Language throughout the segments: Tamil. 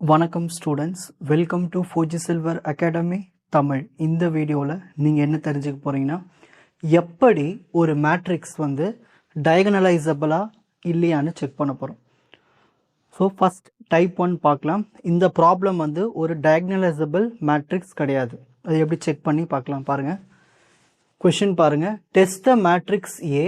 வணக்கம் students, welcome to Fauji silver academy Tamil. இந்த வீடியோவில் நீங்கள் என்ன தெரிஞ்சுக்க போகிறீங்கன்னா, எப்படி ஒரு மேட்ரிக்ஸ் வந்து டயகனலைசபிளாக இல்லையான்னு செக் பண்ண போகிறோம். ஸோ ஃபஸ்ட் டைப் 1 பார்க்கலாம். இந்த ப்ராப்ளம் வந்து ஒரு டயகனலைசபிள் மேட்ரிக்ஸ் கிடையாது. அது எப்படி செக் பண்ணி பார்க்கலாம் பாருங்கள். கொஷின் பாருங்கள். Test the matrix A.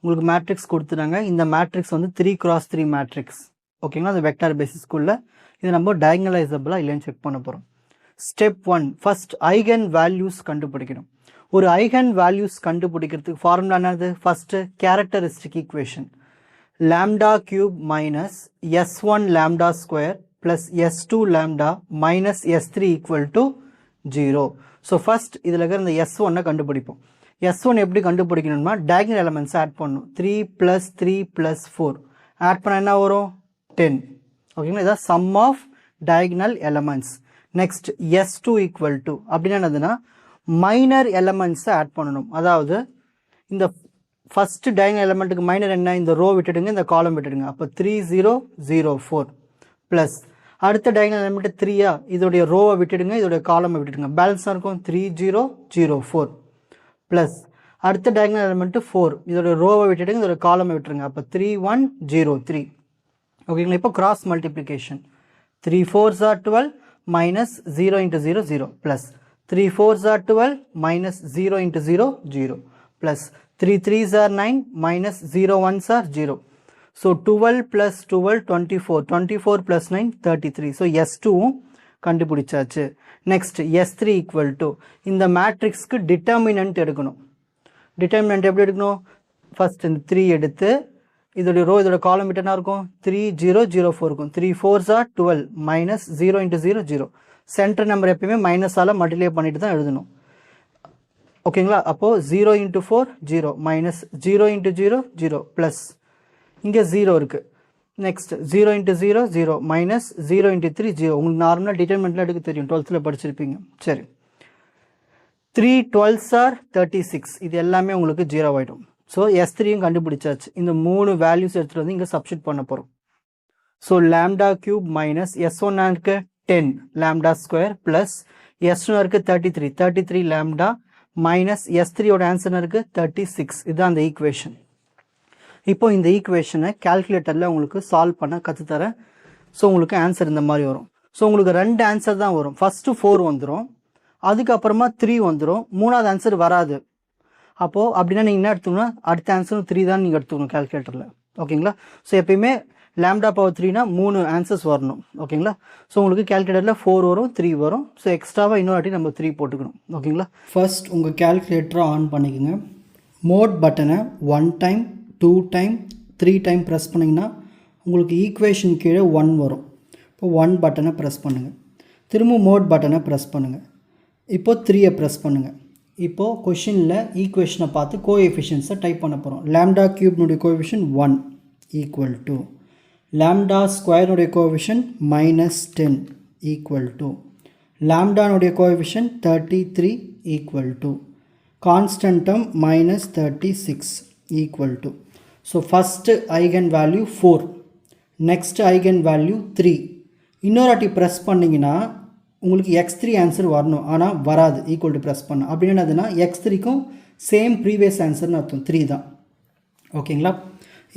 உங்களுக்கு மேட்ரிக்ஸ் கொடுத்துட்டாங்க. இந்த மேட்ரிக்ஸ் வந்து 3x3 மேட்ரிக்ஸ். ஓகேங்களா, அந்த வெக்டார் பேசிஸ்க்குள்ள இது நம்ம டயகனலைசபிளா இல்லைன்னு செக் பண்ண போகிறோம். ஸ்டெப் 1, ஃபர்ஸ்ட் ஐகன் வேல்யூஸ் கண்டுபிடிக்கணும். ஒரு ஐகன் வேல்யூஸ் கண்டுபிடிக்கிறதுக்கு ஃபார்முலா என்னது? First characteristic equation lambda cube minus s1 lambda square plus s2 lambda minus s3 equal to 0. So first இதில் இருக்கிற இந்த s1 கண்டுபிடிப்போம். s1 எப்படி கண்டுபிடிக்கணும்னா டயகனல் எலமெண்ட்ஸ் ஆட் பண்ணணும். 3 + 3 + 4 ஆட் பண்ண என்ன வரும்? 10. ஓகேங்களா, இதான் sum of diagonal elements. Next s2 equal to அப்படின்னா என்னதுன்னா மைனர் எலமெண்ட்ஸை ஆட் பண்ணணும். அதாவது இந்த ஃபர்ஸ்ட் டயகனல் எலமெண்ட்டுக்கு மைனர் என்ன? இந்த ரோ விட்டுடுங்க, இந்த காலம் விட்டுடுங்க. அப்போ 3 0 0 4 ப்ளஸ் அடுத்த டயகனல் எலமெண்ட் 3யா, இதோடைய ரோவை விட்டுடுங்க, இதோடைய காலமை விட்டுடுங்க. பேலன்ஸாக இருக்கும் 3 0 0 4 ப்ளஸ் அடுத்த டயகனல் எலமெண்ட் 4, இதோடைய ரோவை விட்டுடுங்க, இதோடைய காலமை விட்டுருங்க. அப்போ 3 1 0 3. ஓகேங்களா, இப்போ cross multiplication 3 4s are 12 minus 0 into 0 0 plus 3 4s are 12 minus 0 into 0 0 plus 3 3s are 9 minus 0 1s are 0. So 12 plus 12 24, 24 plus 9 33. So S2 கண்டுபிடிச்சாச்சு. நெக்ஸ்ட் S3 equal to இந்த மேட்ரிக்ஸ்க்கு டிட்டர்மினன்ட் எடுக்கணும். டிட்டர்மினன்ட் எப்படி எடுக்கணும்? ஃபர்ஸ்ட் இந்த 3 எடுத்து இதோட ரோ இதோட காலம் விட்டு என்ன இருக்கும்? 3 0 0 4 இருக்கும். 3 4s are 12 minus 0 into 0 0. Centre number எப்பயுமே மைனஸால் மல்டிப்ளை பண்ணிட்டு தான் எழுதணும். ஓகேங்களா, அப்போது 0 into 4 0 minus 0 into 0 0 ப்ளஸ் இங்கே 0 இருக்குது. Next 0 into 0 0 minus 0 into 3 0. உங்களுக்கு நார்மலாக டிட்டர்மினன்ட்ல எடுக்க தெரியும், 12th படிச்சிருப்பீங்க. சரி, 3 12s are 36. இது எல்லாமே உங்களுக்கு 0 ஆகிடும். ஸோ S3யும் கண்டுபிடிச்சாச்சு. இந்த 3 வேல்யூஸ் எடுத்துகிட்டு வந்து இங்கே சப்ஸ்டிட் பண்ண போகிறோம். So lambda cube minus S1 இருக்கு 10 லாம்டா ஸ்கொயர் ப்ளஸ் S2 இருக்கு 33 33 லாம்டா மைனஸ் S3யோட ஆன்சர் இருக்கு 36. இதுதான் அந்த ஈக்குவேஷன். இப்போ இந்த ஈக்குவேஷனை கால்குலேட்டரில் உங்களுக்கு சால்வ் பண்ண கற்றுத்தரேன். ஸோ உங்களுக்கு ஆன்சர் இந்த மாதிரி வரும். ஸோ உங்களுக்கு 2 ஆன்சர் தான் வரும். ஃபஸ்ட்டு 4 வந்துடும், அதுக்கப்புறமா 3 வந்துடும், 3வது ஆன்சர் வராது. அப்போது அப்படின்னா நீங்கள் என்ன எடுத்துக்கணும்? அடுத்த ஆன்சரும் 3 தான் நீங்கள் எடுத்துக்கணும் கால்குலேட்டரில். ஓகேங்களா, ஸோ எப்பயுமே லாம்டா பவர் 3னா 3 ஆன்சர்ஸ் வரணும். ஓகேங்களா, ஸோ உங்களுக்கு கால்குலேட்டரில் 4 வரும், 3 வரும். ஸோ எக்ஸ்ட்ராவாக இன்னொரு வாட்டி நம்ம 3 போட்டுக்கணும். ஓகேங்களா, ஃபர்ஸ்ட் உங்கள் கால்குலேட்டரை ஆன் பண்ணிக்கோங்க. மோட் பட்டனை 1 டைம் 2 டைம் 3 டைம் ப்ரெஸ் பண்ணிங்கன்னா உங்களுக்கு ஈக்குவேஷன் கீழே 1 வரும். இப்போ 1 பட்டனை ப்ரெஸ் பண்ணுங்கள். திரும்ப மோட் பட்டனை ப்ரெஸ் பண்ணுங்கள். இப்போது 3யை ப்ரெஸ் பண்ணுங்கள். இப்போது கொஷினில் ஈக்குவேஷனை பார்த்து கோஎஃபிஷியன்ஸை டைப் பண்ண போகிறோம். லாம்டா கியூப்னுடைய கோஎஃபிஷியன் 1 ஈக்குவல் டு லாம்டா ஸ்கொயர்னுடைய கோஎஃபிஷியன் -10 ஈக்குவல் டு லாம்டானுடைய கோஎஃபிஷியன் 33 ஈக்குவல் டு கான்ஸ்டன்டம் -36 equal to. So first eigen value 4, next eigen value 3. இன்னொரு வாட்டி ப்ரெஸ் பண்ணிங்கன்னா உங்களுக்கு x3 ஆன்சர் வரணும், ஆனால் வராது. ஈக்குவல் டு ப்ரெஸ் பண்ண அப்படின்னு என்னதுன்னா x3க்கும் சேம் ப்ரீவியஸ் ஆன்சர்னு அர்த்தம், 3 தான். ஓகேங்களா,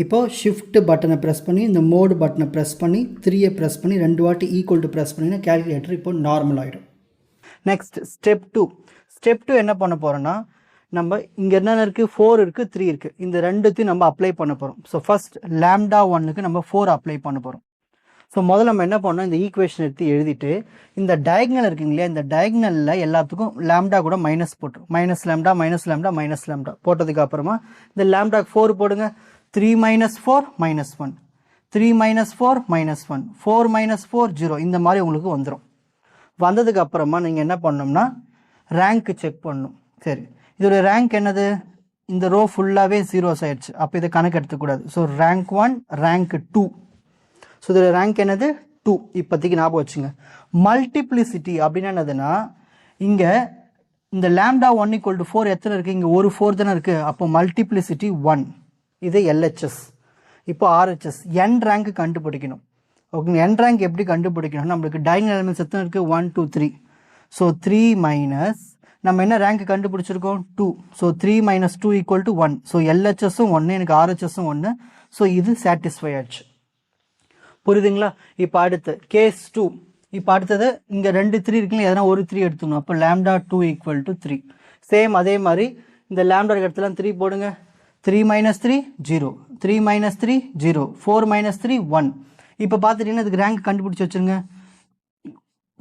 இப்போது ஷிஃப்ட் பட்டனை ப்ரெஸ் பண்ணி இந்த மோடு பட்டனை ப்ரெஸ் பண்ணி 3யை ப்ரெஸ் பண்ணி 2 வாட்டி ஈக்குவல் டு ப்ரெஸ் பண்ணிங்கன்னா கேல்குலேட்டர் இப்போ நார்மல் ஆகிடும். Next step 2. ஸ்டெப் 2 என்ன பண்ண போகிறோன்னா, நம்ம இங்கே என்னென்ன இருக்குது? 4 இருக்குது, 3 இருக்குது. இந்த ரெண்டுத்தையும் நம்ம அப்ளை பண்ண போகிறோம். ஸோ ஃபஸ்ட் லாம்டா 1க்கு நம்ம 4 அப்ளை பண்ண போகிறோம். ஸோ முதல்ல நம்ம என்ன பண்ணோம்? இந்த ஈக்குவேஷன் எடுத்து எழுதிட்டு இந்த டயக்னல் இருக்குங்க இல்லையா, இந்த டயக்னலில் எல்லாத்துக்கும் லாம்டா கூட மைனஸ் போட்டு minus lambda minus lambda minus lambda போட்டதுக்கு அப்புறமா இந்த லாம்டா 4 போடுங்க. 3 - 4 -1 3 - 4 -1 4 - 4 0. இந்த மாதிரி உங்களுக்கு வந்துடும். வந்ததுக்கு அப்புறமா நீங்கள் என்ன பண்ணணும்னா ரேங்க் செக் பண்ணணும். சரி, இதோடைய ரேங்க் என்னது? இந்த ரோ ஃபுல்லாகவே 0s ஆயிடுச்சு. அப்போ இதை கணக்கு எடுத்துக்கூடாது. So rank 1 rank 2. ஸோ இதில் ரேங்க் என்னது? 2. இப்போதைக்கு ஞாபகம் வச்சுங்க. மல்டிப்ளிசிட்டி அப்படின்னா என்னதுன்னா, இங்கே இந்த லாம்டா 1 = 4 எத்தனை இருக்குது? இங்கே ஒரு 4 தானே இருக்குது. அப்போ மல்டிப்ளிசிட்டி 1. இது LHS. இப்போ RHS n ரேங்க் கண்டுபிடிக்கணும். ஓகேங்க. n ரேங்க் எப்படி கண்டுபிடிக்கணும்? நம்மளுக்கு டயகனல் எலிமெண்ட்ஸ் எத்தனை இருக்குது? 1 2 3. ஸோ 3 மைனஸ் நம்ம என்ன ரேங்க் கண்டுபிடிச்சிருக்கோம்? 2. So 3 minus 2 equal to 1. So எல்ஹெச்எஸும் 1, எனக்கு ஆர்ஹெச்எஸும் 1. ஸோ இது சாட்டிஸ்ஃபை ஆச்சு. புரியுதுங்களா? இப்போ அடுத்து கேஸ் 2. இப்போ அடுத்தது இங்கே 2 3 இருக்குல்ல, எதனா ஒரு 3 எடுத்துக்கணும். அப்போ லேம்டா 2 ஈக்குவல் டு 3. சேம் அதே மாதிரி இந்த லேம்டா இடத்துல 3 போடுங்க. 3 மைனஸ் 3 0, 3 மைனஸ் 3 0, 4 மைனஸ் 3 1. இப்போ பார்த்துட்டீங்கன்னா இதுக்கு ரேங்க் கண்டுபிடிச்சி வச்சுருங்க.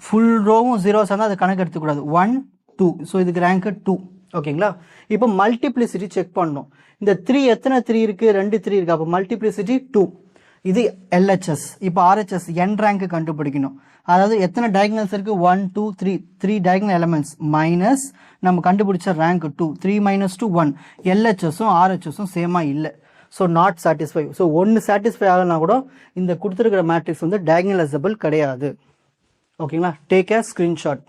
ஃபுல் ரோவும் ஜீரோஸ் இருந்தால் அதை கணக்கு எடுத்துக்கூடாது. 1 2. ஸோ இதுக்கு ரேங்க்கு 2. ஓகேங்களா? இப்போ மல்டிப்ளிசிட்டி செக் பண்ணணும். இந்த 3 எத்தனை 3 இருக்குது? 2 3 இருக்குது. அப்போ மல்டிப்ளிசிட்டி 2. இது எல்ஹெச்எஸ். இப்போ ஆர்ஹெச்எஸ் n ரேங்க்கு கண்டுபிடிக்கணும். அதாவது எத்தனை டயகனல்ஸ் இருக்குது? 1 2 3. 3 டயகனல் எலமெண்ட்ஸ் மைனஸ் நம்ம கண்டுபிடிச்ச ரேங்க் 2. 3 மைனஸ் 2 1. எல்ஹெச்எஸும் ஆர்ஹெச்எஸும் சேமாக இல்லை. So not satisfy. ஸோ ஒன்று சாட்டிஸ்ஃபை ஆகலைனா கூட இந்த கொடுத்துருக்கிற மேட்ரிக்ஸ் வந்து டயகனலைசபிள் கிடையாது. ஓகேங்களா? Take a screenshot.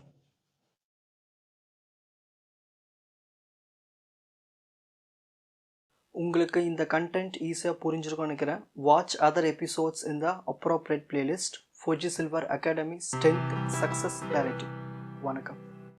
உங்களுக்கு இந்த கண்டென்ட் ஈஸியாக புரிஞ்சிருக்கும்னு நினைக்கிறேன். வாட்ச் அதர் எபிசோட்ஸ் இன் த appropriate playlist. Fauji silver academy strength success directive. வணக்கம்.